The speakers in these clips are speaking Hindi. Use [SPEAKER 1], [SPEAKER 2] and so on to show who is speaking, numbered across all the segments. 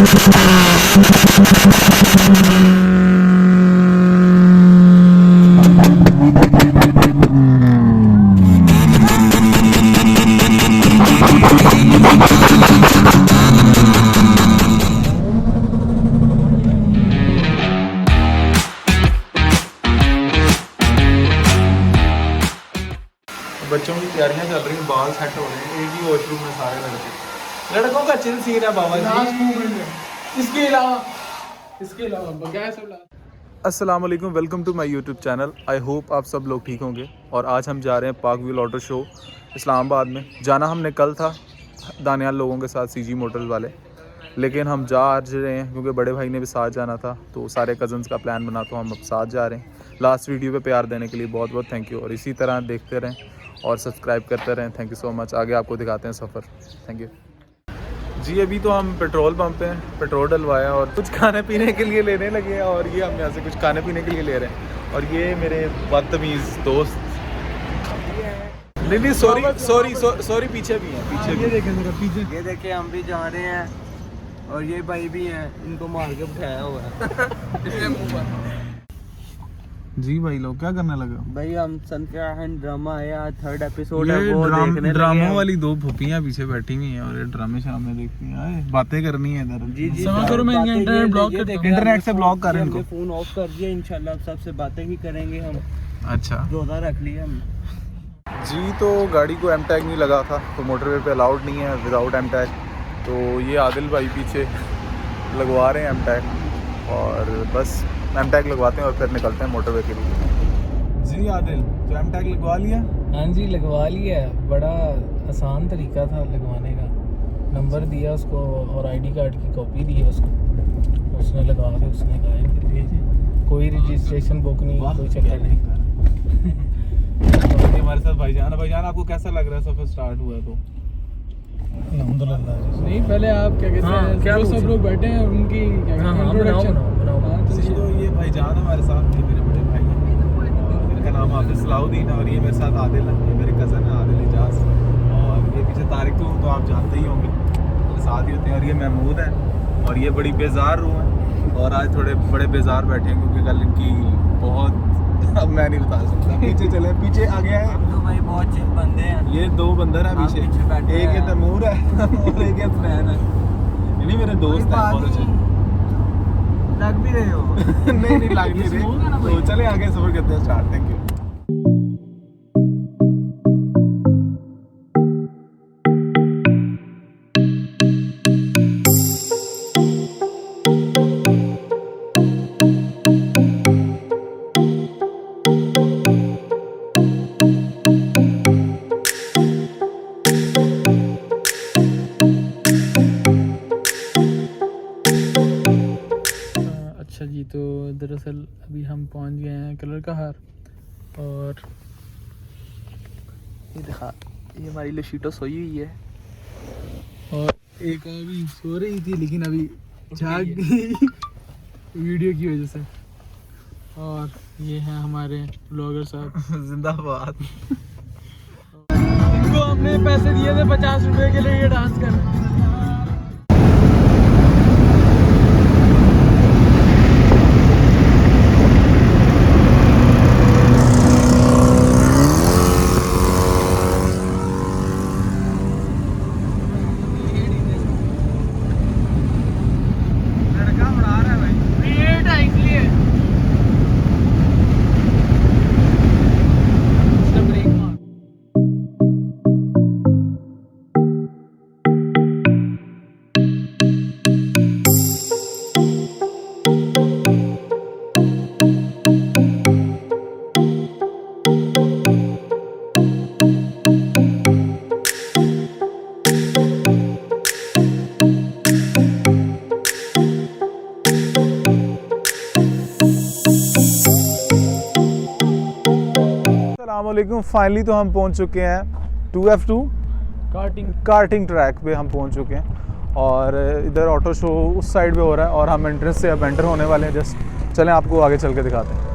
[SPEAKER 1] बच्चों की तैयारियां चल रही हैं, बाल सेट हो रहे हैं, एक ही वॉशरूम में सारे लड़कों का चिल सीन है बाबा जी। इसके अलावा बगैर सब अस्सलाम वालेकुम, welcome to my YouTube channel. I hope आप सब लोग ठीक होंगे। और आज हम जा रहे हैं park wheel auto show Islamabad में। जाना हमने कल था दानियाल लोगों के साथ, सीजी मोटर्स वाले, लेकिन हम जा आज रहे हैं क्योंकि बड़े भाई ने भी साथ जाना था, तो सारे कज़न्स का प्लान बना तो हम अब साथ जा रहे हैं। लास्ट वीडियो पे प्यार देने के लिए बहुत बहुत थैंक यू, और इसी तरह देखते रहें और सब्सक्राइब करते रहें। Thank you so much. आगे आपको दिखाते हैं सफ़र। थैंक यू जी। अभी तो हम पेट्रोल पंप पे हैं, पेट्रोल डलवाया और कुछ खाने पीने के लिए लेने लगे हैं, और ये हम यहाँ से कुछ खाने पीने के लिए ले रहे हैं। और ये मेरे बदतमीज़ दोस्त, नहीं सॉरी पीछे भी हैं, पीछे भी।
[SPEAKER 2] ये देखें जरा पीछे, ये देखें हम भी जा रहे हैं, और ये भाई भी हैं, इनको मार के उठाया हुआ है।
[SPEAKER 1] जी भाई लोग क्या करने लगे
[SPEAKER 2] भाई? हम सनफ्लावर ड्रामा आया, थर्ड एपिसोड है, वो देखने
[SPEAKER 1] ड्रामा वाली दो भूपियाँ पीछे बैठी हुई हैं और ये ड्रामे शामे देखती हैं, बातें करनी है इधर।
[SPEAKER 2] जी जी,
[SPEAKER 1] इंटरनेट से ब्लॉक कर इनको।
[SPEAKER 2] फोन ऑफ कर दिया, इंशाल्लाह सबसे बातें ही करेंगे हम।
[SPEAKER 1] अच्छा,
[SPEAKER 2] रोजा रख लिया हम
[SPEAKER 1] जी। तो गाड़ी को एम टैग नहीं लगा था, तो मोटरवे पे अलाउड नहीं है विदाउट एम टैग। तो ये आदिल भाई पीछे लगवा रहे हैं एम टैग, और बस एम टैग लगवाते हैं और फिर निकलते हैं मोटरवे के लिए। जी आदिल, तो एम टैग लगवा लिया?
[SPEAKER 3] हाँ जी, लगवा लिया है। बड़ा आसान तरीका था लगवाने का। नंबर दिया उसको और आईडी कार्ड की कॉपी दी है उसको, उसने लगा के उसने कहा फिर भेजे। कोई रजिस्ट्रेशन बुक नहीं, कोई चक्कर नहीं।
[SPEAKER 1] हमारे साथ भाईजान। भाईजान आपको कैसा लग रहा है सफर स्टार्ट हुआ तो?
[SPEAKER 3] अल्हम्दुलिल्लाह। नहीं, पहले आप क्या कहते हैं, क्या सब लोग बैठे हैं उनकी इंट्रोडक्शन।
[SPEAKER 1] तो ये भाईजान हमारे साथ, ये मेरे बड़े भाई हैं, इनका नाम हाफिज सलाउद्दीन है, और ये मेरे साथ आदिल है, ये मेरे कज़न है आदिल इजाज, और ये पीछे तारिक तो आप जानते ही होंगे, मेरे साथ ही होते हैं। और ये महमूद है, और ये बड़ी बेजार रूह है, और आज थोड़े बड़े बेजार बैठे हैं क्योंकि कल इनकी बहुत अब मैं नहीं बता सकता। पीछे चले, पीछे आ गया है
[SPEAKER 2] तो भाई, बहुत चिल बंदे हैं।
[SPEAKER 1] ये दो बंदर हैं पीछे, एक ये तैमूर है और एक ये फैन है। नहीं मेरे दोस्त हैं बहुत अच्छे।
[SPEAKER 2] लग भी रहे हो?
[SPEAKER 1] नहीं लग नहीं रहे। तो चले आगे सफर करते हैं स्टार्ट। Thank you.
[SPEAKER 3] अच्छा जी, तो दरअसल अभी हम पहुंच गए हैं कलर का हार, और ये दिखा, ये हमारी लशीटो सोई हुई है, और एक अभी सो रही थी लेकिन अभी जाग गई वीडियो की वजह से। और ये हैं हमारे ब्लॉगर साहब
[SPEAKER 1] जिंदाबाद।
[SPEAKER 3] इनको हमने पैसे दिए थे 50 रुपए के लिए ये डांस करने।
[SPEAKER 1] अस्सलामुअलैकुम। फाइनली तो हम पहुंच चुके हैं 2F2 कार्टिंग ट्रैक पे हम पहुंच चुके हैं, और इधर ऑटो शो उस साइड पे हो रहा है, और हम एंट्रेंस से अब एंटर होने वाले हैं। जस्ट चलें आपको आगे चल के दिखाते हैं।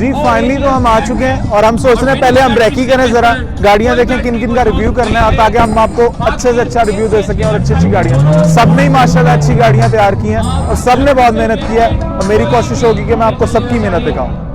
[SPEAKER 1] जी फाइनली तो हम आ चुके हैं और हम सोच रहे हैं पहले हम ब्रेकी करें जरा, गाड़ियां देखें किन किन का रिव्यू करना है ताकि हम आपको अच्छे से अच्छा रिव्यू दे सकें। और अच्छी अच्छी गाड़ियां सबने ही माशाल्लाह अच्छी गाड़ियां तैयार की हैं और सबने बहुत मेहनत की है और मेरी कोशिश होगी कि मैं आपको सबकी मेहनत दिखाऊं।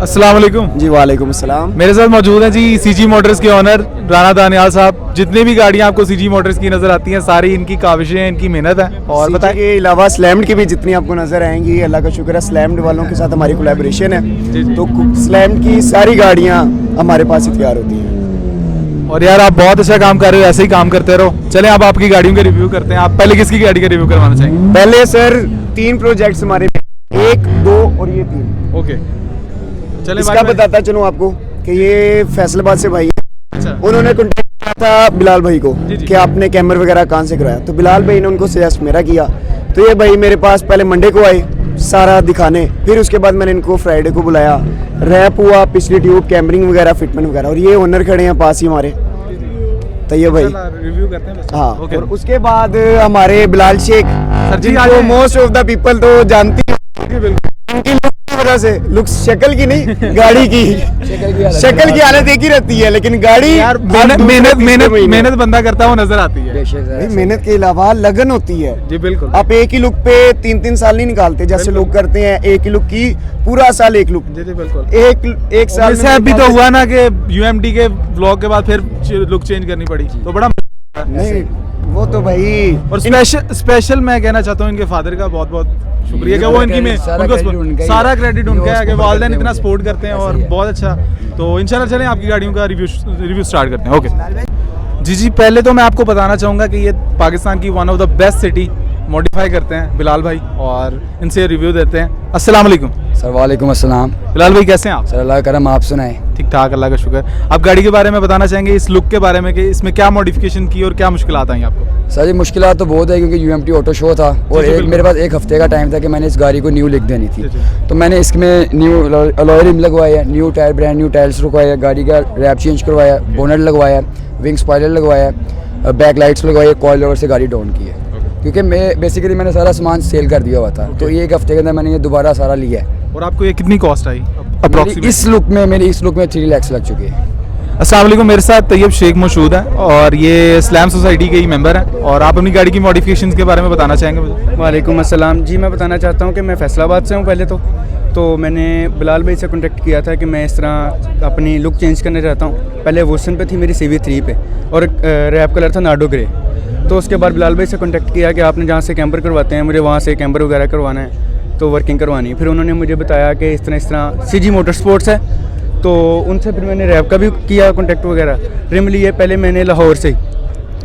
[SPEAKER 1] अस्सलाम वालेकुम
[SPEAKER 4] जी वालेकुम अस्सलाम।
[SPEAKER 1] मेरे साथ मौजूद हैं जी सीजी मोटर्स के ऑनर राना दानियाल साहब। जितने भी गाड़ियां आपको सीजी मोटर्स की नजर आती हैं सारी इनकी काविशें हैं, इनकी मेहनत है। और
[SPEAKER 4] CG
[SPEAKER 1] बताएं।
[SPEAKER 4] के अलावा स्लैम्ड की भी जितनी आपको नजर आएंगी, अल्लाह का शुक्र है स्लैम्ड वालों के साथ हमारी कोलैबोरेशन है, तो स्लैम्ड की सारी गाड़ियां हमारे पास ही तैयार होती हैं।
[SPEAKER 1] और यार आप बहुत अच्छा काम कर रहे हो, ऐसे ही काम करते रहो। चलें अब आपकी गाड़ियों के रिव्यू करते हैं। आप पहले किसकी गाड़ी का रिव्यू करवाना चाहेंगे?
[SPEAKER 4] पहले सर 3 प्रोजेक्ट्स हमारे, 1, 2 और ये 3।
[SPEAKER 1] ओके चलें।
[SPEAKER 4] इसका बताता चलूँ आपको कि ये फैसलाबाद से भाई हैं।
[SPEAKER 1] अच्छा।
[SPEAKER 4] उन्होंने कॉन्टेक्ट किया था बिलाल भाई को
[SPEAKER 1] जी।
[SPEAKER 4] कि आपने कैमर वगैरह कहाँ से कराया, तो बिलाल भाई ने उनको सजेस्ट मेरा किया। तो ये भाई मेरे पास पहले मंडे को आए सारा दिखाने, फिर उसके बाद मैंने इनको फ्राइडे को बुलाया, रैप हुआ, पिछली ट्यूब, कैमरिंग वगैरह, फिटमेंट वगैरह। और ये ओनर खड़े हैं पास ही हमारे, तो ये भाई
[SPEAKER 1] रिव्यू करते हैं बस।
[SPEAKER 4] हाँ।
[SPEAKER 1] ओके।
[SPEAKER 4] और उसके बाद हमारे बिलाल शेख
[SPEAKER 1] सर जी,
[SPEAKER 4] जिनको
[SPEAKER 1] आगे।
[SPEAKER 4] मोस्ट ऑफ द पीपल तो जानती हैं उनकी लुक की वजह से, लुक शक्ल की नहीं गाड़ी की शक्ल की हालत एक ही रहती है, लेकिन गाड़ी
[SPEAKER 1] यार मेहनत बंदा करता हुआ नजर आती है।
[SPEAKER 4] भाई मेहनत के अलावा लगन होती है।
[SPEAKER 1] जी बिल्कुल।
[SPEAKER 4] आप एक ही लुक पे 3-3 साल नहीं निकालते जैसे
[SPEAKER 1] बिल्कुल।
[SPEAKER 4] लोग करते हैं, एक ही लुक की पूरा साल एक लुक,
[SPEAKER 1] जी बिल्कुल।
[SPEAKER 4] एक साल
[SPEAKER 1] से अभी तो हुआ ना कि यूएमटी के व्लॉग के बाद फिर लुक चेंज करनी पड़ी, तो बड़ा
[SPEAKER 4] नहीं वो तो भाई।
[SPEAKER 1] और स्पेशल मैं कहना चाहता हूँ इनके फादर का बहुत बहुत शुक्रिया कि वो इनकी में उनको सारा क्रेडिट उनका है कि वालिदैन इतना सपोर्ट करते हैं और बहुत अच्छा। तो इंशाल्लाह चलें आपकी गाड़ियों का रिव्यू स्टार्ट करते हैं। ओके जी। पहले तो मैं आपको बताना चाहूँगा कि ये पाकिस्तान की one of the best city modify करते हैं बिलाल भाई, और इनसे रिव्यू देते हैं। अस्सलाम वालेकुम
[SPEAKER 5] सर। वालेकुम अस्सलाम।
[SPEAKER 1] बिलाल भाई कैसे हैं आप?
[SPEAKER 5] सर अल्लाह का करम, आप सुनाएं।
[SPEAKER 1] ठीक ठाक अल्लाह का शुक्र। आप गाड़ी के बारे में बताना चाहेंगे, इस लुक के बारे में कि इसमें क्या मॉडिफिकेशन की और क्या मुश्किलात आई आपको?
[SPEAKER 5] सर जी मुश्किलात तो बहुत है क्योंकि यूएमटी ऑटो शो था और मेरे पास 1 हफ्ते का टाइम था कि मैंने इस गाड़ी को न्यू लिख देनी थी। तो मैंने इसमें न्यू अलॉय रिम लगवाया, new tyre, brand new tyres लगवाया, गाड़ी का रैप चेंज करवाया, बोनट लगवाया, विंग स्पॉइलर लगवाया, बैक लाइट्स लगवाई, कॉइल ओवर से गाड़ी डाउन की है क्योंकि मैंने सारा सामान सेल कर दिया हुआ था। तो ये 1 हफ्ते के अंदर मैंने ये दोबारा सारा लिया है।
[SPEAKER 1] और आपको ये कितनी कॉस्ट आई
[SPEAKER 5] मेरी इस लुक में 3 लाख लग चुकी है।
[SPEAKER 1] अस्सलाम वालेकुम, मेरे साथ तैयब शेख मौजूद है और ये स्लैम सोसाइटी के ही मेंबर हैं, और आप अपनी गाड़ी की मॉडिफिकेशंस के बारे में बताना चाहेंगे मुझे?
[SPEAKER 6] वालेकुम अस्सलाम जी। मैं बताना चाहता हूँ कि मैं फैसलाबाद से हूँ। पहले तो मैंने बिलाल भाई से कांटेक्ट किया था कि मैं इस तरह अपनी लुक चेंज करना चाहता हूँ। पहले वोसन पे थी मेरी CV3 पे और रैप कलर था नाडो ग्रे। तो उसके बाद बिलाल भाई से कांटेक्ट किया कि आपने जहाँ से कैम्पर करवाते हैं मुझे वहाँ से कैम्पर वगैरह करवाना है, तो वर्किंग करवानी है। फिर उन्होंने मुझे बताया कि इस तरह CG मोटर स्पोर्ट्स है, तो उनसे फिर मैंने रैप का भी किया कांटेक्ट वगैरह। रिम लिए पहले मैंने लाहौर से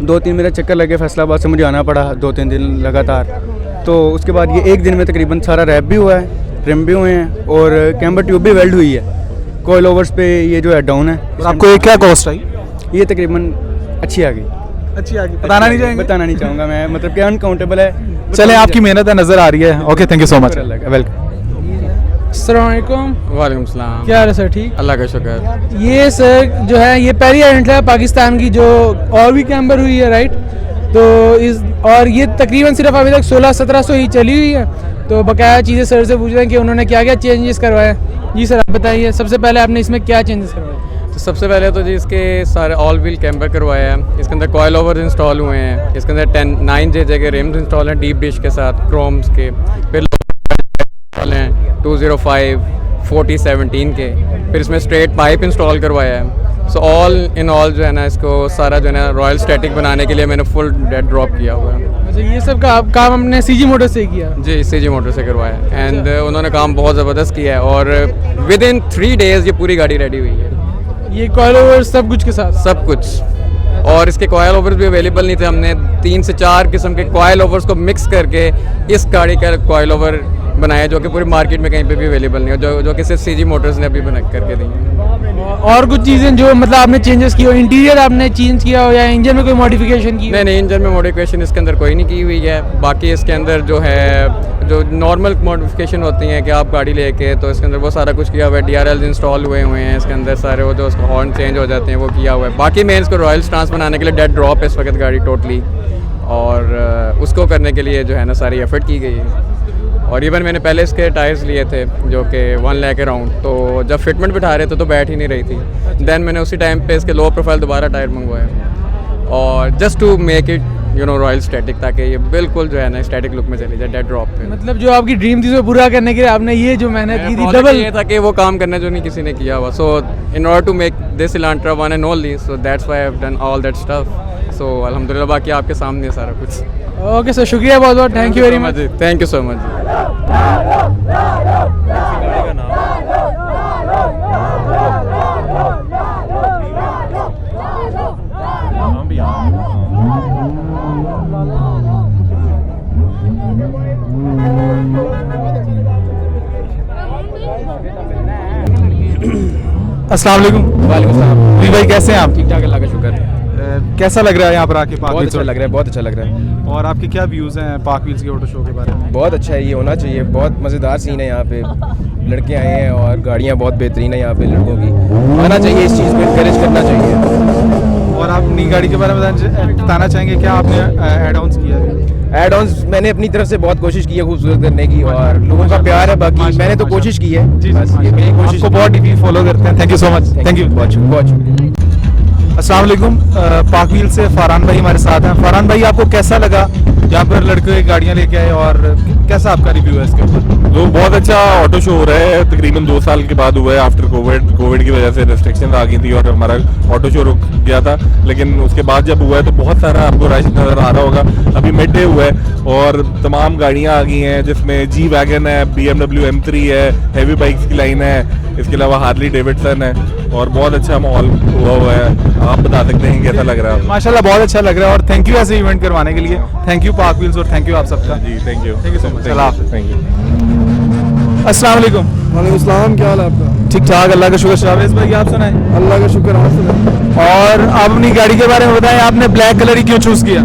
[SPEAKER 6] 2-3 मेरा चक्कर लगे, फैसलाबाद से मुझे आना पड़ा 2-3 दिन लगातार। तो उसके बाद ये 1 दिन में तकरीबन सारा रैप भी हुआ है, रिम भी हुए हैं और कैम्बर ट्यूब भी वेल्ड हुई है। कॉइल ओवर्स पे ये जो है डाउन है।
[SPEAKER 1] आपको ये क्या कॉस्ट आई?
[SPEAKER 6] ये तकरीबन अच्छी आ गई।
[SPEAKER 1] अच्छी आ गई, बताना नहीं
[SPEAKER 6] चाहूँगा मैं, मतलब कि अनकाउंटेबल है।
[SPEAKER 1] चले आपकी मेहनत है नजर आ रही है। Okay thank you so much.
[SPEAKER 6] Welcome.
[SPEAKER 3] अस्सलाम वालेकुम।
[SPEAKER 7] वालेकुम सलाम।
[SPEAKER 3] क्या हाल है सर? ठीक।
[SPEAKER 7] अल्लाह का शुक्र।
[SPEAKER 3] ये सर जो है ये पहली इवेंट है पाकिस्तान की जो और भी कैम्बर हुई है, राइट? तो और ये तकरीबन सिर्फ अभी तक 1600-1700 ही चली हुई है। तो बकाया चीज़ें सर से पूछ रहे हैं कि उन्होंने क्या क्या चेंजेस करवाए। जी सर आप बताइए, सबसे पहले आपने इसमें क्या चेंजेस करवाए?
[SPEAKER 7] तो सबसे पहले तो जी इसके सारे ऑल व्हील कैम्पर करवाया है। इसके अंदर कॉइल ओवर इंस्टॉल हुए हैं, इसके अंदर 9JJ के रिम्स इंस्टॉल हैं डीप डिश के साथ क्रोम्स के। फिर हैं 205 4017 के। फिर इसमें स्ट्रेट पाइप इंस्टॉल करवाया है। सो ऑल इन ऑल जो है ना इसको सारा जो है ना रॉयल स्टैटिक बनाने के लिए मैंने फुल डेड ड्रॉप किया हुआ है।
[SPEAKER 3] अच्छा, ये सब काम हमने CG मोटर से किया?
[SPEAKER 7] जी CG मोटर से करवाया एंड उन्होंने काम बहुत ज़बरदस्त किया है और विद इन 3 डेज़ ये पूरी गाड़ी रेडी हुई है।
[SPEAKER 3] ये कॉइल ओवर सब कुछ के साथ?
[SPEAKER 7] सब कुछ। और इसके कॉयल ओवर्स भी अवेलेबल नहीं थे, हमने 3 से 4 किस्म के कॉयल ओवर्स को मिक्स करके इस गाड़ी का कॉयल ओवर बनाया जो कि पूरी मार्केट में कहीं पे भी अवेलेबल नहीं है, जो कि सिर्फ CG मोटर्स ने अभी बना करके दी है।
[SPEAKER 3] और कुछ चीज़ें जो मतलब आपने चेंजेस की हो, इंटीरियर आपने चेंज किया हो या इंजन में कोई मॉडिफिकेशन की?
[SPEAKER 7] नहीं, इंजन में मॉडिफिकेशन इसके अंदर कोई नहीं की हुई है। बाकी इसके अंदर जो है जो नॉर्मल मॉडिफिकेशन होती हैं कि आप गाड़ी लेके, तो इसके अंदर वो सारा कुछ किया हुआ है। DRLs इंस्टॉल हुए हैं इसके अंदर सारे, वो जो उसका हॉर्न चेंज हो जाते हैं वो किया हुआ है। बाकी मैं इसको रॉयल स्टांस बनाने के लिए डेड ड्रॉप है इस वक्त गाड़ी टोटली, और उसको करने के लिए जो है ना सारी एफर्ट की गई है। और इवन मैंने पहले इसके टायर्स लिए थे जो कि 1 लाख अराउंड, तो जब फिटमेंट बिठा रहे थे तो बैठ ही नहीं रही थी। देन मैंने उसी टाइम पे इसके लो प्रोफाइल दोबारा टायर मंगवाया, और just to make it royal static, ताकि ये बिल्कुल जो है ना स्टैटिक लुक में चली जाए डेड ड्रॉप पे।
[SPEAKER 3] मतलब जो आपकी ड्रीम थी उसको पूरा करने के लिए आपने ये जो मेहनत की थी
[SPEAKER 7] डबल ये था कि वो काम करना जो नहीं किसी ने किया हुआ। So in order to make this Elantra one and only, so that's why I have done all that stuff. सो अल्हम्दुलिल्लाह बाकी आपके सामने है सारा कुछ।
[SPEAKER 3] ओके सर, शुक्रिया बहुत बहुत, thank you very much.
[SPEAKER 7] Thank you so much.
[SPEAKER 1] अस्सलाम वालेकुम।
[SPEAKER 8] वालेकुम सलाम।
[SPEAKER 1] जी भाई, कैसे हैं आप?
[SPEAKER 8] ठीक ठाक, अल्लाह का शुक्र।
[SPEAKER 1] कैसा लग रहा है यहाँ पर आके पाक
[SPEAKER 8] बहुत
[SPEAKER 1] व्हील्स?
[SPEAKER 8] अच्छा लग रहा है, बहुत अच्छा लग रहा है।
[SPEAKER 1] और आपके क्या व्यूज़ हैं पाक व्हील्स के ऑटो शो के बारे में?
[SPEAKER 8] बहुत अच्छा है, ये होना चाहिए। बहुत मज़ेदार सीन है यहाँ पे, लड़के आए हैं और गाड़ियाँ बहुत बेहतरीन है यहाँ पे लड़कों की। आना चाहिए, इस चीज़ को इनकरेज करना चाहिए।
[SPEAKER 1] और आप अपनी गाड़ी के बारे में बताना चाहेंगे क्या आपने एड ऑन्स किया है?
[SPEAKER 8] एड ऑन्स मैंने अपनी तरफ से बहुत कोशिश की है खूबसूरत करने की, और लोगों का प्यार है। बाकी मैंने तो कोशिश की है, बस ये मेरी कोशिश।
[SPEAKER 1] आपको बहुत डीपली फॉलो करते हैं। Thank you so much. Thank you.
[SPEAKER 8] बहुत शुक्रिया।
[SPEAKER 1] अस्सलाम वालेकुम। पाक व्हील से फरहान भाई हमारे साथ हैं। फरहान भाई, आपको कैसा लगा यहाँ पर लड़के गाड़ियाँ लेके आए, और कैसा आपका रिव्यू है इसके ऊपर?
[SPEAKER 9] तो बहुत अच्छा ऑटो शो हो रहा है, तकरीबन 2 साल के बाद हुआ है आफ्टर कोविड की वजह से रेस्ट्रिक्शन आ गई थी और हमारा ऑटो शो रुक गया था, लेकिन उसके बाद जब हुआ है तो बहुत सारा आपको रश नज़र आ रहा होगा। अभी मिड डे हुआ है और तमाम गाड़ियाँ आ गई हैं, जिसमें जी वैगन है, BMW M3 है, हैवी बाइक्स की लाइन है, इसके अलावा हार्ली डेविडसन है, और बहुत अच्छा माहौल हुआ है। आप बता सकते हैं कैसा लग रहा है?
[SPEAKER 1] माशाल्लाह बहुत अच्छा लग रहा है, और थैंक यू ऐसे इवेंट करवाने के लिए। थैंक यू पाक व्हील्स, और थैंक यू आप सबका।
[SPEAKER 9] जी thank you
[SPEAKER 1] so much.
[SPEAKER 9] Thank you.
[SPEAKER 1] अस्सलाम वालेकुम।
[SPEAKER 10] वालेकुम सलाम, क्या हाल है आपका?
[SPEAKER 1] ठीक ठाक, अल्लाह का शुक्र। शाहबाज भाई, आप सुनाएं।
[SPEAKER 10] अल्लाह का शुक्र, आप सुनाएं।
[SPEAKER 1] और आप अपनी गाड़ी के बारे में बताएं, आपने ब्लैक कलर ही क्यों चूज़ किया?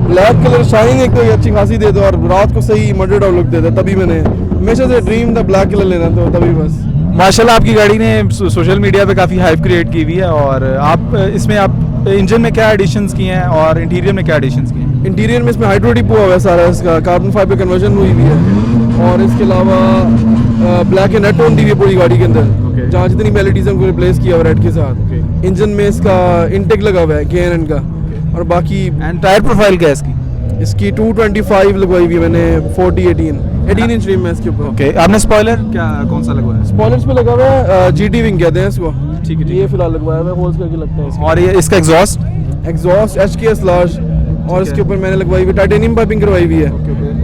[SPEAKER 10] ब्लैक कलर शाइनिंग एक तो अच्छी खासी देता और रात को सही मर्डर आउट लुक देता, तभी मैंने हमेशा से ड्रीम था ब्लैक कलर लेना, तो तभी बस।
[SPEAKER 1] माशाल्लाह आपकी गाड़ी ने सोशल मीडिया पे काफ़ी हाइप क्रिएट की हुई है, और आप इसमें आप इंजन में क्या एडिशंस किए हैं और इंटीरियर में क्या एडिशंस किए हैं?
[SPEAKER 10] इंटीरियर में इसमें हाइड्रो डिपो हुआ है सारा, इसका कार्बन फाइबर कन्वर्जन हुई हुई है, और इसके अलावा ब्लैक एंड रेड टोन दी हुई है पूरी गाड़ी के अंदर, जहाँ जितनी मेलोडीज उनको रिप्लेस किया हुआ रेड के साथ। इंजन में इसका इंटेक लगा हुआ है KNN का, और बाकी
[SPEAKER 1] एंड टायर प्रोफाइल क्या है इसकी?
[SPEAKER 10] इसकी 225 लगवाई हुई है मैंने, 18 इंच रिम है इसके ऊपर।
[SPEAKER 1] ओके, आपने स्पॉइलर क्या कौन सा लगवाया है?
[SPEAKER 10] स्पॉयलर्स पे लगा हुआ है GT विंग कहते हैं इसको।
[SPEAKER 1] ठीक है,
[SPEAKER 10] ये फिलहाल लगवाया हुआ है, होल्स करके लगता है इसका।
[SPEAKER 1] और ये इसका एग्जॉस्ट
[SPEAKER 10] HKS लार्ज, और इसके ऊपर मैंने लगवाई हुई टाइटेनियम पाइपिंग करवाई हुई है।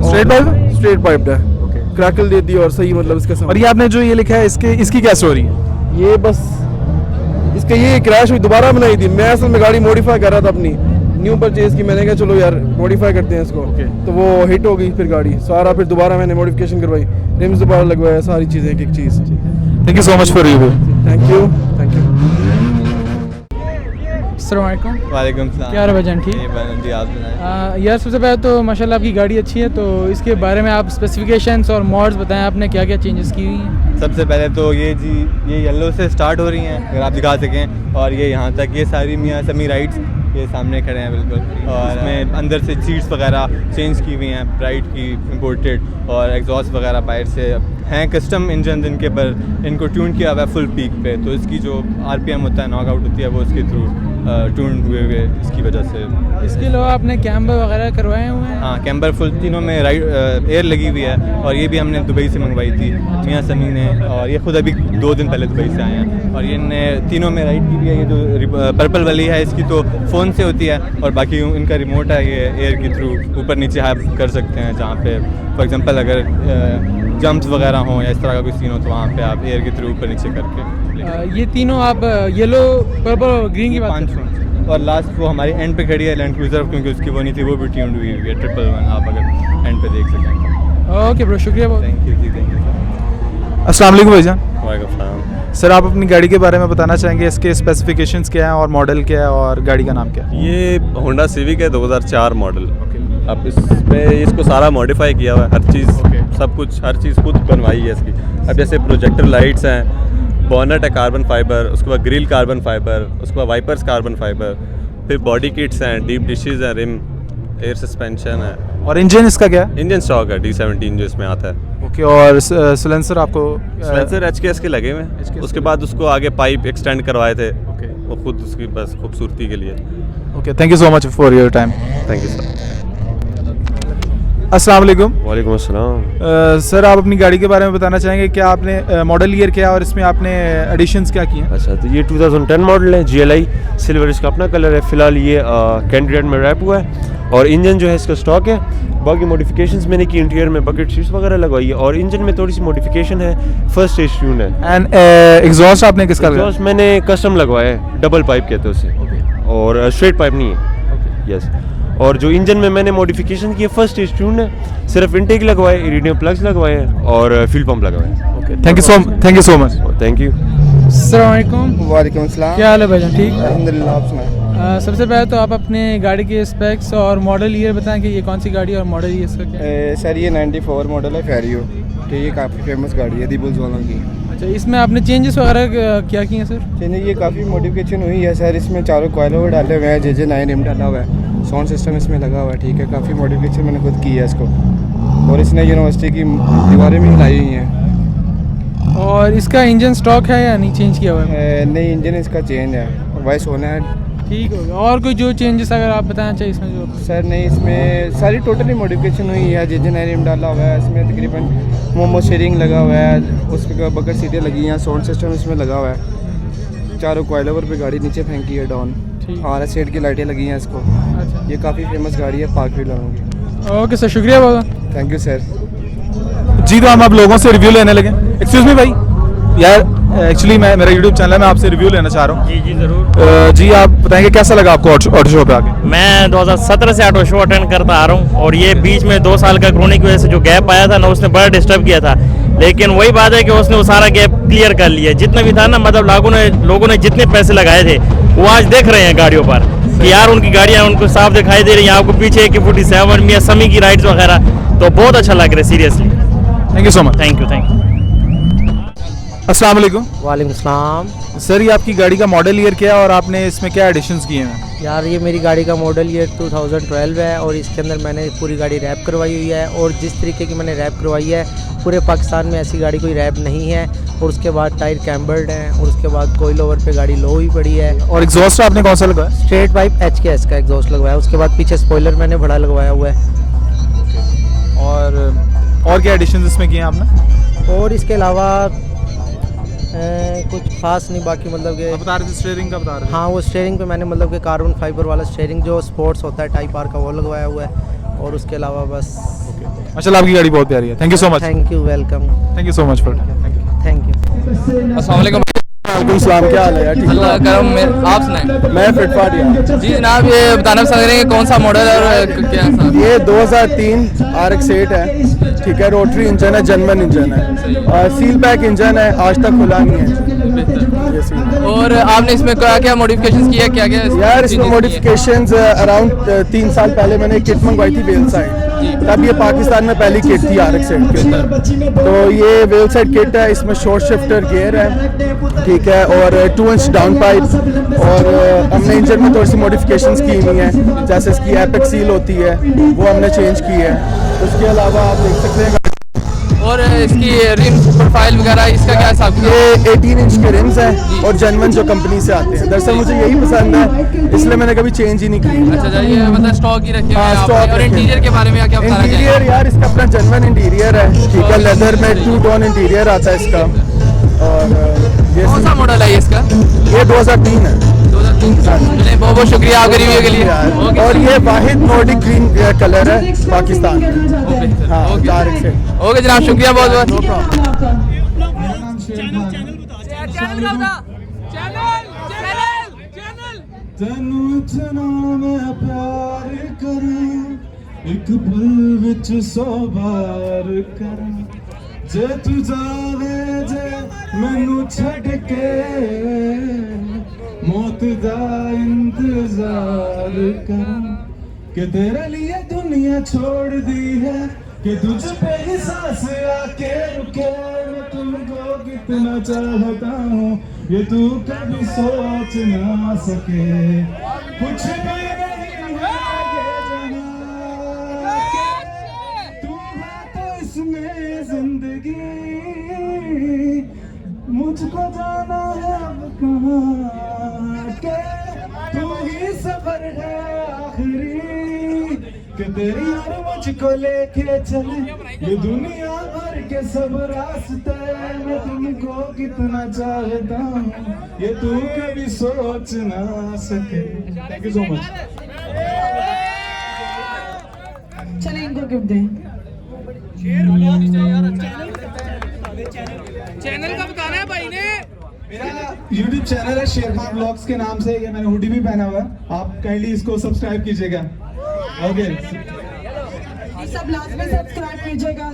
[SPEAKER 1] Straight pipe?
[SPEAKER 10] स्ट्रेट पाइप्ड है, क्रैकल देती है और सही, मतलब इसका।
[SPEAKER 1] और ये आपने जो ये लिखा है इसकी क्या स्टोरी है?
[SPEAKER 10] ये बस इसका ये क्रैश हुई, दोबारा बनाई थी। मैं असल में गाड़ी मॉडिफाई कर रहा था अपनी, न्यू परचेज की। मैंने कहा चलो यार मॉडिफाई करते हैं इसको, तो वो हिट हो गई फिर गाड़ी सारा, फिर दोबारा मैंने मॉडिफिकेशन करवाई, रिम्स दोबारा लगवाया, सारी चीज़ें एक एक चीज़।
[SPEAKER 1] Thank you so much for review.
[SPEAKER 10] Thank you, thank you.
[SPEAKER 3] अस्सलाम वालेकुम।
[SPEAKER 2] वालेकुम सलाम।
[SPEAKER 3] क्या हाल है भाईजान, ठीक?
[SPEAKER 2] जी आप सुनाएं।
[SPEAKER 3] यार सबसे पहले तो माशाल्लाह आपकी गाड़ी अच्छी है, तो इसके बारे में आप स्पेसिफिकेशंस और मॉड्स बताएं, आपने क्या क्या चेंजेस की हुई हैं?
[SPEAKER 2] सबसे पहले तो ये येलो से स्टार्ट हो रही हैं, अगर आप दिखा सकें, और ये यहाँ तक, ये सारी मियाँ समी राइड्स ये सामने खड़े हैं बिल्कुल, और इसमें अंदर से सीट्स वगैरह चेंज की हुई हैं, ब्राइट की इम्पोर्टेड, और एग्जॉस्ट वगैरह बाहर से हैं कस्टम इंजन जिनके पर इनको ट्यून किया हुआ है फुल पीक पे, तो इसकी जो RPM होता है, नॉकआउट होती है, वो इसके थ्रू ट्यून हुए इसकी वजह से।
[SPEAKER 3] इसके अलावा आपने कैम्बर वगैरह करवाए हुए हैं?
[SPEAKER 2] हाँ, कैम्बर फुल तीनों में एयर लगी हुई है, और ये भी हमने दुबई से मंगवाई थी मियाँ समी ने, और ये खुद अभी 2 दिन पहले दुबई से आए हैं, और ये तीनों में राइड की भी है। ये जो पर्पल वाली है इसकी तो फ़ोन से होती है, और बाकी इनका रिमोट है, ये एयर के थ्रू ऊपर नीचे हाइप कर सकते हैं, जहाँ पे फॉर एग्जांपल अगर जंप्स वगैरह हों या इस तरह का कोई सीन हो, तो वहाँ पे आप एयर के थ्रू ऊपर नीचे करके
[SPEAKER 3] ये तीनों आप येलो, पर्पल और ग्रीन की बात करते
[SPEAKER 2] हैं। और लास्ट वो हमारी एंड पे खड़ी है लैंड क्रूजर, क्योंकि उसकी वो नहीं थी, वो भी ट्यून्ड हुई है 111, आप अगर एंड पे देख सकें।
[SPEAKER 3] ओके ब्रो, शुक्रिया बहुत।
[SPEAKER 2] थैंक यू जी, थैंक यू।
[SPEAKER 3] अस्सलाम वालेकुम भाईजान।
[SPEAKER 2] वालेकुम।
[SPEAKER 3] सर आप अपनी गाड़ी के बारे में बताना चाहेंगे, इसके स्पेसिफिकेशंस क्या हैं और मॉडल क्या है और गाड़ी का नाम क्या है?
[SPEAKER 11] ये होंडा सिविक है 2004 मॉडल। अब इसमें इसको सारा मॉडिफाई किया हुआ है, हर चीज़ सब कुछ, हर चीज़ खुद बनवाई है इसकी। अब जैसे प्रोजेक्टर लाइट्स हैं, बॉनेट है कार्बन फाइबर, उसके बाद ग्रिल कार्बन फाइबर, उसके बाद वाइपर्स कार्बन फाइबर, फिर बॉडी किट्स हैं, डीप डिशेज़ हैं, रिम, एयर सस्पेंशन है।
[SPEAKER 3] और इंजन इसका क्या है?
[SPEAKER 11] इंजन स्टॉक है D17 जो इसमें आता है।
[SPEAKER 3] ओके, और सिलेंसर आपको?
[SPEAKER 11] सिलेंसर HKS के लगे हुए हैं। उसके बाद उसको आगे पाइप एक्सटेंड करवाए थे वो खुद उसकी बस खूबसूरती के लिए।
[SPEAKER 3] Okay, thank you so much for your time.
[SPEAKER 11] Thank you sir.
[SPEAKER 3] अस्सलाम वालेकुम।
[SPEAKER 12] वालेकुम अस्सलाम।
[SPEAKER 3] सर आप अपनी गाड़ी के बारे में बताना चाहेंगे, क्या आपने मॉडल ईयर क्या है और इसमें आपने एडिशंस क्या किए हैं?
[SPEAKER 12] अच्छा, तो ये 2010 मॉडल है, GLI सिल्वर इसका अपना कलर है। फ़िलहाल ये कैंडिडेट में रैप हुआ है और इंजन जो है इसका स्टॉक है। बाकी मॉडिफिकेशंस मैंने की, इंटीरियर में बकेट सीट्स वगैरह लगवाई है और इंजन में थोड़ी सी मॉडिफिकेशन है, फर्स्ट स्टेज ट्यून है।
[SPEAKER 3] एंड एग्जॉस्ट आपने किसका लगाया?
[SPEAKER 12] एग्जॉस्ट मैंने कस्टम लगवाया है, डबल पाइप कहते हैं उसे, और स्ट्रेट पाइप नहीं है। यस। और जो इंजन में मैंने मॉडिफिकेशन की है, फर्स्ट स्टेज ट्यून है, सिर्फ इनटेक लगवाए, इरिडियम प्लग्स लगवाए हैं और फ्यूल पंप लगवाए।
[SPEAKER 3] Okay, thank you so much.
[SPEAKER 12] Thank you.
[SPEAKER 3] अस्सलाम वालेकुम।
[SPEAKER 13] वालेकुम अस्सलाम।
[SPEAKER 3] क्या हाल है भाईजान, ठीक?
[SPEAKER 13] अल्हम्दुलिल्लाह, आप सुनाएं।
[SPEAKER 3] सबसे पहले तो आप अपने गाड़ी के स्पेक्स और मॉडल ईयर बताएं कि ये कौन सी गाड़ी है और मॉडल ईयर इसका क्या है?
[SPEAKER 13] सर ये 94 मॉडल है फेरियो, ठीक है, काफ़ी फेमस गाड़ी है दीबुल्स वालों की।
[SPEAKER 3] अच्छा, इसमें आपने चेंजेस वगैरह क्या किए हैं सर?
[SPEAKER 13] चेंज ये काफ़ी मॉडिफिकेशन हुई है सर, इसमें चारों कॉयल ओवर डाले हुए हैं, JJ9 रिम डाला हुआ है, साउंड सिस्टम इसमें लगा हुआ है, ठीक है, काफ़ी मॉडिफिकेशन मैंने खुद की है इसको, और इसने यूनिवर्सिटी की दीवारें भी हिलाई हुई हैं।
[SPEAKER 3] और इसका इंजन स्टॉक है या नहीं चेंज किया हुआ है?
[SPEAKER 13] नहीं, इंजन इसका चेंज है, वॉइस होना है।
[SPEAKER 3] ठीक हो गया। और कोई जो चेंजेस अगर आप बताना चाहिए इसमें जो?
[SPEAKER 13] सर नहीं, इसमें सारी टोटली मॉडिफिकेशन हुई है, JJ9 रिम डाला हुआ है, इसमें तकरीबन मोमो शेयरिंग लगा हुआ है, उस पर बकेट सीटें लगी हैं, साउंड सिस्टम इसमें लगा हुआ है, चारों कॉइल ओवर पे गाड़ी नीचे फेंकी है डाउन, RS सेट की लाइटें लगी हैं इसको।
[SPEAKER 3] अच्छा,
[SPEAKER 13] ये काफ़ी फेमस गाड़ी है पार्क व्हीलर की।
[SPEAKER 3] ओके सर, शुक्रिया बहुत।
[SPEAKER 13] Thank you sir.
[SPEAKER 3] जी, तो हम आप लोगों से रिव्यू लेने लगे। एक्सक्यूज़ मी भाई, यार एक्चुअली मैं, मेरा यूट्यूब चैनल है, मैं आपसे रिव्यू लेना चाह रहा हूँ।
[SPEAKER 14] जी ज़रूर।
[SPEAKER 3] जी आप बताएंगे कैसा लगा आपको ऑटो शो पे आके?
[SPEAKER 14] मैं 2017 से ऑटो शो अटेंड करता आ रहा हूँ और ये बीच में 2 साल का कोरोना की वजह से जो गैप आया था ना, उसने बड़ा डिस्टर्ब किया था, लेकिन वही बात है कि उसने वो सारा गैप क्लियर कर लिया। जितना भी था ना, मतलब लोगों ने जितने पैसे लगाए थे वो आज देख रहे हैं गाड़ियों पर कि यार उनकी गाड़ियाँ उनको साफ दिखाई दे रही हैं। आपको पीछे AK-47 मियां समी की राइड्स वगैरह, तो बहुत अच्छा लग रहा है seriously.
[SPEAKER 3] Thank you so much.
[SPEAKER 14] Thank you.
[SPEAKER 3] अस्सलाम वालेकुम।
[SPEAKER 15] वालेकुम सलाम।
[SPEAKER 3] सर ये आपकी गाड़ी का मॉडल ईयर क्या है और आपने इसमें क्या एडिशंस किए हैं?
[SPEAKER 15] यार ये मेरी गाड़ी का मॉडल ईयर 2012 है और इसके अंदर मैंने पूरी गाड़ी रैप करवाई हुई है, और जिस तरीके की मैंने रैप करवाई है पूरे पाकिस्तान में ऐसी गाड़ी कोई रैप नहीं है। और उसके बाद टायर कैम्बर्ड हैं, और उसके बाद कोयल ओवर पे गाड़ी लो हुई पड़ी है।
[SPEAKER 3] और एग्जॉस्ट आपने कौन सा लगवाया?
[SPEAKER 15] स्ट्रेट पाइप HKS का एग्जॉस्ट लगवाया, उसके बाद पीछे स्पॉइलर मैंने बड़ा लगवाया हुआ है।
[SPEAKER 3] और क्या एडिशंस इसमें किए हैं आपने?
[SPEAKER 15] और इसके अलावा कुछ खास नहीं, बाकी मतलब कि
[SPEAKER 3] बता रहे थे स्टीयरिंग का बता रहे थे।
[SPEAKER 15] हाँ, वो स्टीयरिंग पे मैंने मतलब कि कार्बन फाइबर वाला स्टीयरिंग जो स्पोर्ट्स होता है टाइप R का, वो लगवाया हुआ है, और उसके अलावा बस।
[SPEAKER 3] अच्छा, आपकी गाड़ी बहुत प्यारी है। Thank you so much.
[SPEAKER 15] Thank you, welcome.
[SPEAKER 3] Thank you so much for.
[SPEAKER 15] Thank you.
[SPEAKER 16] अस्सलाम वालेकुम।
[SPEAKER 10] वालेकुम सलाम, क्या हाल है यार? ठीक
[SPEAKER 16] अल्लाह करम, आप सुनाएं।
[SPEAKER 10] मैं फिटफाट यार।
[SPEAKER 16] जी जनाब, ये बताना पसंद करेंगे कौन सा मॉडल है और क्या सा?
[SPEAKER 10] ये 2003 RX-8 है, ठीक है, रोटरी इंजन है, जनमन इंजन है, सील पैक इंजन है, आज तक खुला नहीं है।
[SPEAKER 16] और आपने इसमें क्या क्या मॉडिफिकेशंस किया, क्या क्या
[SPEAKER 10] यार इसमें मॉडिफिकेशंस अराउंड 3 साल पहले मैंने एक किट मंगवाई थी वेल साइड, तब ये पाकिस्तान में पहली किट थी RX-8 के अंदर। तो ये वेल साइड किट है, इसमें शॉर्ट शिफ्टर गियर है, ठीक है, और 2 इंच डाउन पाइप, और हमने इंजन में थोड़ी सी मॉडिफिकेशंस की हुई हैं, जैसे इसकी एपेक्स सील होती है वो हमने चेंज की है। उसके अलावा आप देख सकते हैं
[SPEAKER 16] और इसकी रिम प्रोफाइल वगैरह, इसका क्या हिसाब?
[SPEAKER 10] ये 18 इंच के रिम्स हैं और जनमन जो कंपनी से आते हैं। दरअसल मुझे यही पसंद है, इसलिए मैंने कभी चेंज ही नहीं की।
[SPEAKER 16] अच्छा, ये मतलब स्टॉक ही रखे हुए हैं आप।
[SPEAKER 10] स्टॉक।
[SPEAKER 16] और इंटीरियर के बारे में क्या बताना चाहिए?
[SPEAKER 10] इंटीरियर यार इसका अपना जनमन इंटीरियर है, ठीक है, लेदर में 2 टोन इंटीरियर आता है इसका। और ये
[SPEAKER 16] कौन सा मॉडल है इसका?
[SPEAKER 10] ये 2003 है।
[SPEAKER 16] 2003। बहुत बहुत शुक्रिया आपके रिव्यू के लिए।
[SPEAKER 10] और ये वाहिद नॉर्डिक ग्रीन कलर है पाकिस्तान में।
[SPEAKER 16] ओके जनाब, शुक्रिया बहुत बहुत।
[SPEAKER 10] एक पल विच 100 बार करा जे तू जावे जे मैनू छड़ के मौत दा इंतजार करा कि तेरे लिए दुनिया छोड़ दी है कि तुझ पे ही सांस आके रुके मैं तुमको कितना चाहता हूँ ये तू कभी सोच ना सके कुछ भी नहीं है ये जहां के तू है तो इसमें जिंदगी मुझको जाना है अब कहाँ के तू ही सफर है आखिरी कि तेरी यार मुझको लेके चले ये दुनिया भर के सब रास्ते मैं तुमको कितना चाहता हूँ ये तू कभी सोच ना सके। Thank you so much.
[SPEAKER 17] चलिए इनको गिफ्ट दें।
[SPEAKER 3] चैनल का बताना है भाई ने।
[SPEAKER 10] मेरा YouTube चैनल है शेर खान व्लॉग्स के नाम से, ये मैंने हुडी भी पहना हुआ है, आप काइंडली इसको सब्सक्राइब कीजिएगा। ओके
[SPEAKER 17] सब लाजमी सब्सक्राइब कीजिएगा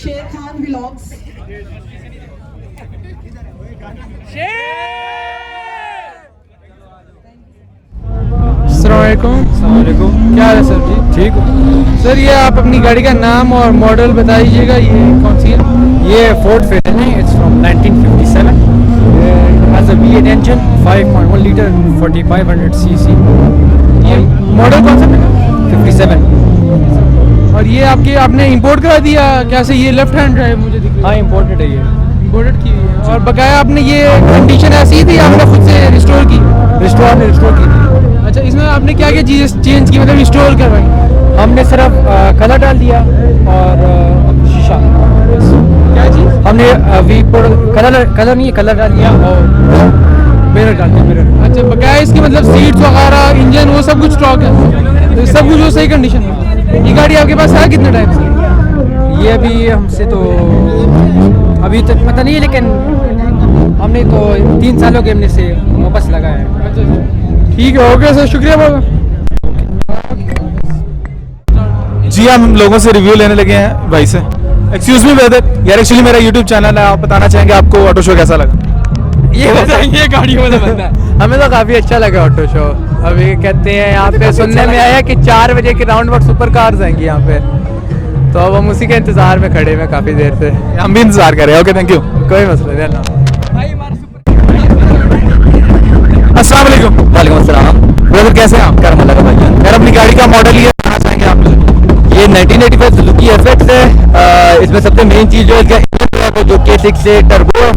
[SPEAKER 17] शेर खान व्लॉग्स।
[SPEAKER 3] अस्सलामुअलैकुम। क्या हाल है सर जी? ठीक हो सर? ये आप अपनी गाड़ी का नाम और मॉडल बताइएगा, ये कौन सी है?
[SPEAKER 18] ये फोर्ड फेरन है, it's from 1957, has a V8 engine 5.1 litre 4500 CC.
[SPEAKER 3] ये मॉडल कौन सा है?
[SPEAKER 18] 57।
[SPEAKER 3] और ये आपने इंपोर्ट करा दिया कैसे? ये लेफ्ट हैंड ड्राइव मुझे दिख रहा है।
[SPEAKER 18] हाँ इंपोर्टेड है, ये
[SPEAKER 3] इंपोर्टेड की हुई है। और बकाया आपने ये कंडीशन ऐसी थी आपने खुद से रिस्टोर की?
[SPEAKER 18] रिस्टोर की थी।
[SPEAKER 3] अच्छा, इसमें आपने क्या क्या चीज़ें चेंज की, मतलब रिस्टोर करवाई?
[SPEAKER 18] हमने सिर्फ कलर डाल दिया और शीशा।
[SPEAKER 3] क्या चीज़?
[SPEAKER 18] हमने कलर नहीं, कलर डाल दिया और मिरर डाल दिया, मिरर।
[SPEAKER 3] अच्छा, बकाया इसकी मतलब सीट्स वगैरह इंजन वो सब कुछ स्टॉक है, तो सब कुछ वो सही कंडीशन में। ये गाड़ी आपके पास है कितने टाइम से?
[SPEAKER 18] ये अभी हमसे तो अभी तक पता नहीं है, लेकिन हमने तो 3 सालों के हमने से वापस लगाया है।
[SPEAKER 3] अच्छा, ठीक है, ओके सर, शुक्रिया बहुत।
[SPEAKER 10] जी हम लोगों से रिव्यू लेने लगे हैं भाई से। एक्सक्यूज मी ब्रदर, यार एक्चुअली मेरा यूट्यूब चैनल है, आप बताना चाहेंगे आपको ऑटो शो कैसा लगा?
[SPEAKER 16] ये बताएंगे गाड़ी में तो बनता है। हमें तो काफ़ी अच्छा लगा ऑटो शो। अभी कहते हैं यहाँ पे सुनने में आया कि 4 बजे के राउंड अबाउट सुपर कार्स आएंगी यहाँ पे, तो अब हम उसी के इंतज़ार में खड़े हैं काफ़ी देर से।
[SPEAKER 10] हम भी इंतजार कर रहे हैं। Okay thank you.
[SPEAKER 16] कोई मसला नहीं।
[SPEAKER 10] अस्सलाम वालेकुम।
[SPEAKER 5] वालेकुम अस्सलाम।
[SPEAKER 10] ब्रदर कैसे हैं आप?
[SPEAKER 5] करम अल्लाह का भाईजान।
[SPEAKER 10] यार अपनी गाड़ी का मॉडल ये बताना चाहेंगे आप मुझे?
[SPEAKER 5] ये 1985 सुजुकी एफएक्स है। इसमें सबसे मेन चीज़ जो है इसका इंजन है जो K6 से टर्बो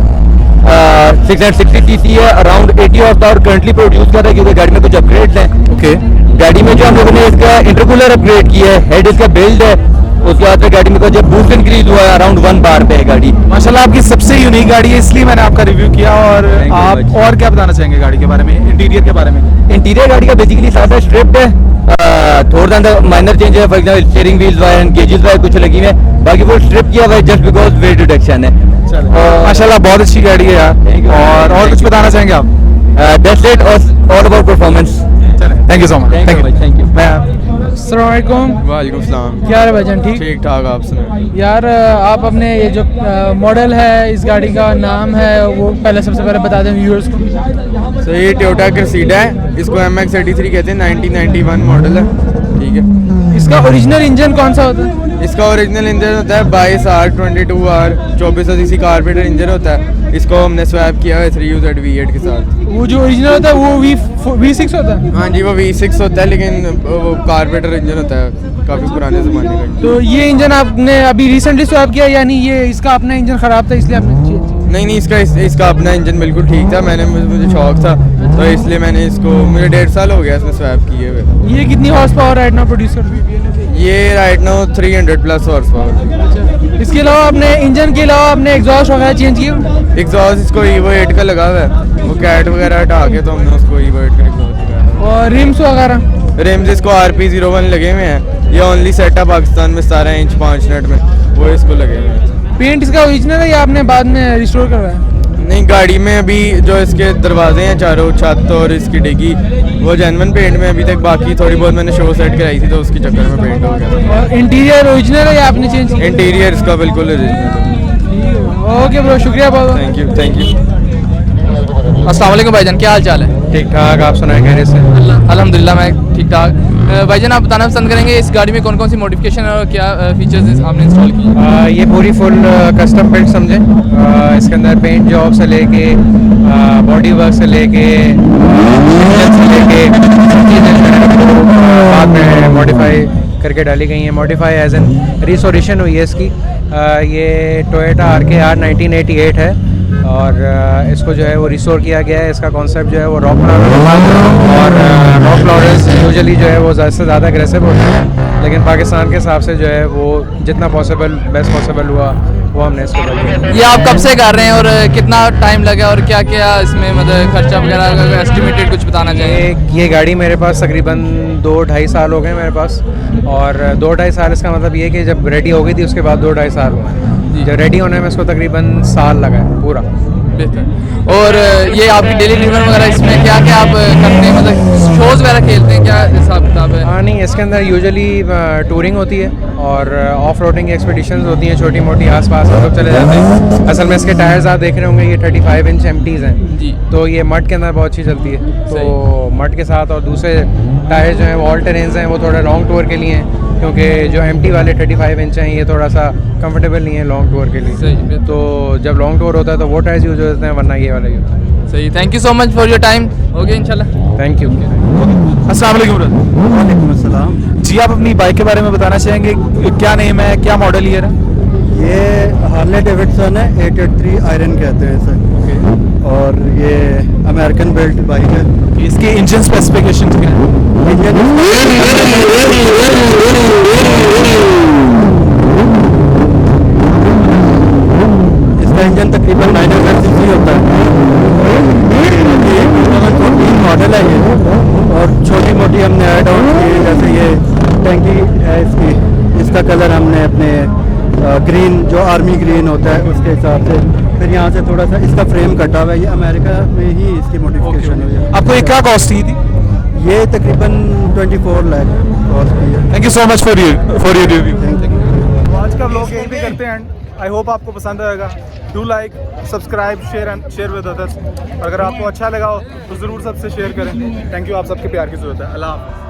[SPEAKER 5] 660 सीसी है, around 80 horse power currently produce कर रहा है क्योंकि गाड़ी में कुछ अपग्रेड्स हैं।
[SPEAKER 10] ओके।
[SPEAKER 5] गाड़ी में जो हम लोगों ने इसका इंटरकूलर अपग्रेड किया है, हेड इसका बिल्ड है, उसके बाद में गाड़ी में कुछ बूस्ट इंक्रीज हुआ है, अराउंड 1 बार पे है गाड़ी।
[SPEAKER 10] माशाल्लाह आपकी सबसे यूनिक गाड़ी है, इसलिए मैंने आपका रिव्यू किया। और आप और क्या बताना चाहेंगे गाड़ी के बारे में, इंटीरियर के बारे में?
[SPEAKER 5] इंटीरियर गाड़ी का बेसिकली सादा स्ट्रिप्ड है, थोड़ा सा माइनर चेंज है, for example steering wheels wire and gauges wire कुछ लगी हुई है, बाकी वो स्ट्रिप किया हुआ है जस्ट बिकॉज वेट रिडक्शन है।
[SPEAKER 10] माशाल्लाह बहुत अच्छी गाड़ी है यार। और कुछ बताना चाहेंगे आप?
[SPEAKER 5] That's it, all about performance.
[SPEAKER 10] Thank you so much.
[SPEAKER 5] Thank you.
[SPEAKER 3] अस्सलाम वालेकुम।
[SPEAKER 8] वालेकुम सलाम।
[SPEAKER 3] क्या है भाईजान? ठीक
[SPEAKER 8] ठीक ठाक, आप सुनाएं?
[SPEAKER 3] यार आप अपने ये जो मॉडल है, इस गाड़ी का नाम है, वो पहले सबसे पहले बता दें व्यूअर्स को।
[SPEAKER 8] सो ये टोयोटा क्रेसिडा है, इसको MX-83 कहते हैं, 1991 मॉडल है। ठीक है।
[SPEAKER 3] इसका ओरिजिनल इंजन कौन सा होता है?
[SPEAKER 8] इसका ओरिजिनल इंजन होता है 22R 22R 2400 CC carburettor engine होता है। इसको हमने स्वैप किया है 3UZ V8 के साथ।
[SPEAKER 3] वो जो ओरिजिनल होता है वो V6 होता है?
[SPEAKER 8] हाँ जी, वो V6 होता है, लेकिन वो कार्बोरेटर इंजन होता है, काफ़ी पुराने ज़माने का।
[SPEAKER 3] तो ये इंजन आपने अभी रिसेंटली स्वैप किया, यानी ये इसका अपना इंजन ख़राब था इसलिए आपने
[SPEAKER 8] नहीं, इसका अपना इंजन बिल्कुल ठीक था। मुझे शौक था तो इसलिए मैंने इसको, मुझे 1.5 साल हो गया इसमें स्वैप किए हुए।
[SPEAKER 3] ये कितनी horse power right now produce करती है?
[SPEAKER 8] ये right now 300 plus horse power.
[SPEAKER 3] इसके अलावा आपने इंजन के अलावा आपने एग्जॉस्ट वगैरह चेंज किए?
[SPEAKER 8] एग्जॉस्ट इसको Evo 8 का लगा हुआ है, वो कैट वगैरह हटा के तो हमने उसको Evo 8 का एग्जॉस्ट लगाया।
[SPEAKER 3] और रिम्स वगैरह?
[SPEAKER 8] रिम्स इसको RP01 लगे हुए हैं, ये ओनली सेट है पाकिस्तान में 17 इंच 5 नट में, वो इसको लगे हुए हैं।
[SPEAKER 3] पेंट इसका ओरिजिनल है या आपने बाद में रिस्टोर करवाया?
[SPEAKER 2] नहीं, गाड़ी में अभी जो इसके दरवाजे हैं चारों, छत और इसकी डिग्गी, वो जेन्युइन पेंट में अभी तक, बाकी थोड़ी बहुत मैंने शो सेट कराई थी तो उसके चक्कर में पेंट हो गया।
[SPEAKER 3] और इंटीरियर ओरिजिनल है या आपने चेंज किया?
[SPEAKER 2] इंटीरियर इसका बिल्कुल ओरिजिनल।
[SPEAKER 3] ओके ब्रो, शुक्रिया बाबा।
[SPEAKER 2] Thank you, thank you.
[SPEAKER 16] अस्सलाम वालेकुम भाईजान, क्या हाल चाल है?
[SPEAKER 6] ठीक ठाक, आप सुनाए खैरियत से?
[SPEAKER 16] अल्हम्दुलिल्लाह मैं ठीक ठाक। भाईजान आप बताना पसंद करेंगे इस गाड़ी में कौन कौन सी मॉडिफिकेशन और क्या फीचर्स आपने इंस्टॉल की?
[SPEAKER 6] ये पूरी फुल कस्टम बिल्ड समझे। इसके अंदर पेंट जॉब से लेके बॉडी वर्क से लेके बाद में मॉडिफाई करके डाली गई हैं। मॉडिफाई एज एन रिस्टोरेशन हुई है इसकी। ये टोयोटा RKR 1988 है और इसको जो है वो रिस्टोर किया गया है। इसका कॉन्सेप्ट जो है वो रॉक और रॉक फ्लोरेंस यूजुअली जो है वो ज़्यादा से ज़्यादा एग्रेसिव होते हैं, लेकिन पाकिस्तान के हिसाब से जो है वो जितना पॉसिबल बेस्ट पॉसिबल हुआ वो हमने इसको किया।
[SPEAKER 16] ये आप कब से कर रहे हैं और कितना टाइम लगा और क्या क्या इसमें मतलब खर्चा वगैरह एस्टिमेटेड कुछ बताना चाहिए?
[SPEAKER 6] ये गाड़ी मेरे पास तकरीबन 2-2.5 साल हो गए मेरे पास, और 2-2.5 साल इसका मतलब ये कि जब रेडी हो गई थी उसके बाद 2-2.5 साल हुए। जब रेडी होने में इसको तकरीबन साल लगा है पूरा।
[SPEAKER 16] बेहतर। और ये आपकी डेली ड्रिवन वगैरह इसमें क्या क्या आप करते हैं, मतलब शोज़ वगैरह खेलते हैं, क्या हिसाब किताब है?
[SPEAKER 6] हाँ नहीं, इसके अंदर यूजुअली टूरिंग होती है और ऑफ रोडिंग एक्सपीडिशंस होती हैं छोटी मोटी, आसपास हम लोग चले जाते हैं। असल में इसके टायर्स आप देख रहे होंगे ये 35 इंच MTs हैं जी, तो ये मड के अंदर बहुत अच्छी चलती है। तो मड के साथ और दूसरे टायर्स जो हैं वो ऑल टेरेन्स हैं, वो थोड़ा लॉन्ग टूर के लिए हैं, क्योंकि जो MT वाले 35 इंच हैं ये थोड़ा सा कंफर्टेबल नहीं है लॉन्ग टूर के लिए। तो जब लॉन्ग टूर होता है तो वो टायर्स यूज होते हैं, वरना ये वाला यूज होता है।
[SPEAKER 16] सही, thank you so much for your time. Okay इंशाल्लाह,
[SPEAKER 6] थैंक यू।
[SPEAKER 3] अस्सलाम वालेकुम ब्रदर।
[SPEAKER 19] वालेकुम अस्सलाम
[SPEAKER 3] जी, आप अपनी बाइक के बारे में बताना चाहेंगे, क्या नेम है, क्या मॉडल ईयर है?
[SPEAKER 19] ये हार्ले डेविडसन है, 883 आयरन कहते हैं इसे। और ये अमेरिकन बिल्ट बाइक है।
[SPEAKER 3] इसके इंजन स्पेसिफिकेशन क्या है?
[SPEAKER 19] इसका इंजन तकरीबन 900 cc होता है। मॉडल है ये, और छोटी मोटी हमने ऐड ऑन की, जैसे ये टैंकी है इसकी, इसका कलर हमने अपने ग्रीन जो आर्मी ग्रीन होता है उसके हिसाब से, फिर यहाँ से थोड़ा सा इसका फ्रेम कटा हुआ है। ये अमेरिका में ही इसकी मॉडिफिकेशन हुई है।
[SPEAKER 3] आपको ये क्या कॉस्ट थी?
[SPEAKER 19] ये तकरीबन 24 लाख कॉस्ट की है।
[SPEAKER 3] Thank you so much for your review.
[SPEAKER 10] तो आज का व्लॉग यहीं पे करते हैं एंड आई होप आपको पसंद आएगा। Do like, subscribe, share with others. अगर आपको अच्छा लगा हो तो ज़रूर सबसे शेयर करें। थैंक यू, आप सबके प्यार की ज़रूरत है। अल्लाह हाफ़िज़।